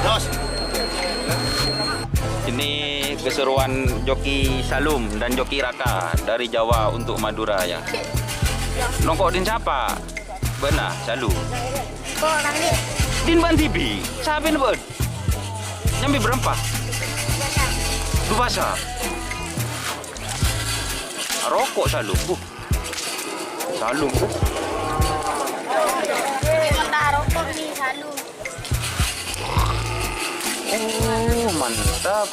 Dos. Ini keseruan joki Salum dan joki Raka dari Jawa untuk Madura ya. Nongkok din siapa? Benar, Salum. Kok orang ini? Din Ban TV. Siapa ini, Bud? Nyambi berempat. Dua pasar. Rokok Salum. Salum. Emang tak rokok nih, Salum. Oh, mantap.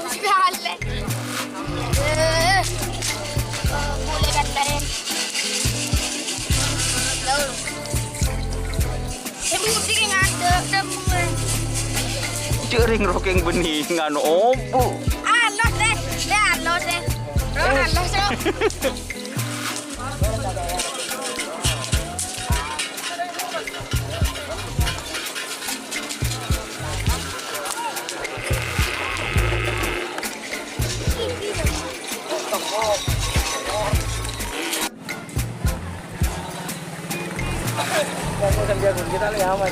Sekali. Boleh kantarin. Lalu. Ibu sih ngada temen. Jering rokeng benih nganu opo. Alos deh. Alos deh. Alos deh. Kita lihat amat.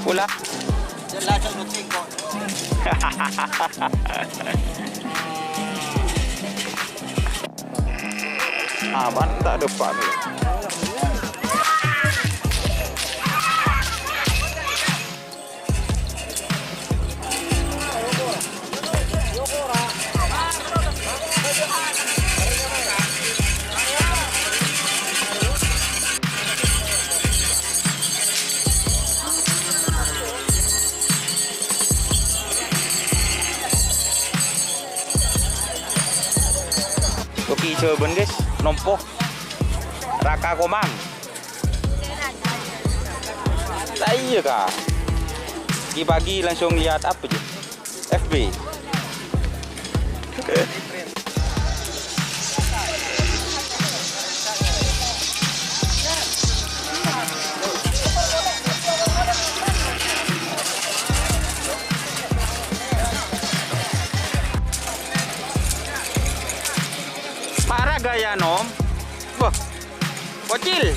Pula. Jelas aku tengok. Aman tak depan ni. coba guys, nompoh Raka Komang. Tak iya kak. Pagi-pagi langsung lihat apa je? FB. Marah gaya nom. Wah, bocil.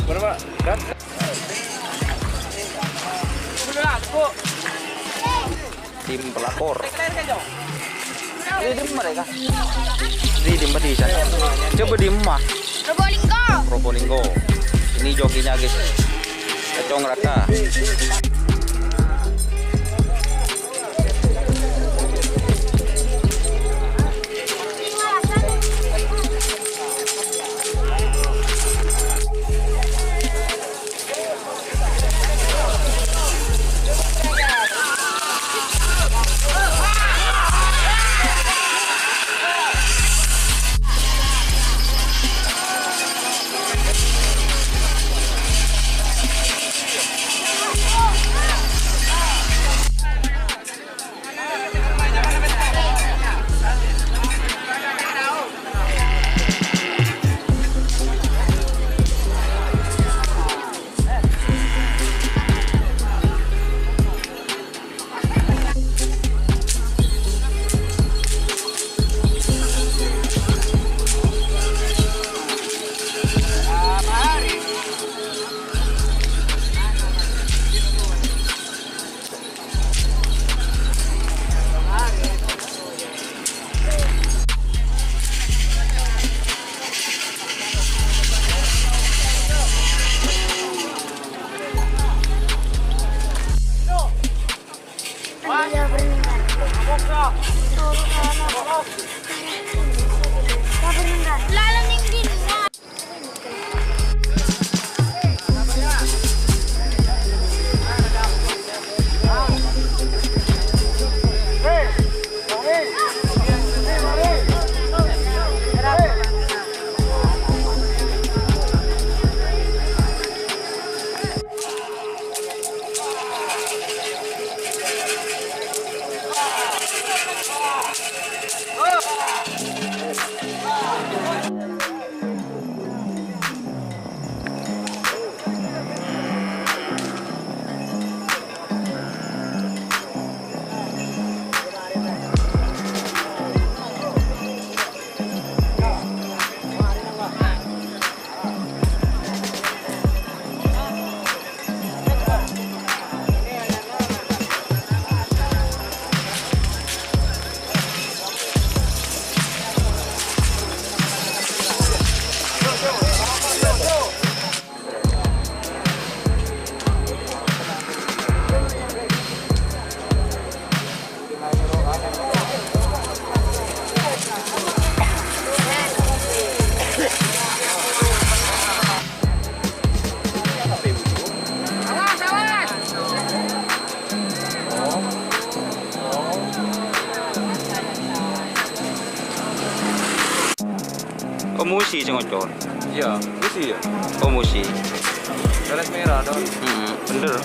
Berapa? Dan Tim pelakor. Ini di mereka. Di sana. Coba di emak. Probolinggo. Probolinggo. Ini jokinya guys. Kecong Raka. Lalu ninggin. Oh musi sing ngocor. iya, isi ya. Oh musi. Garis merah dong. Bener.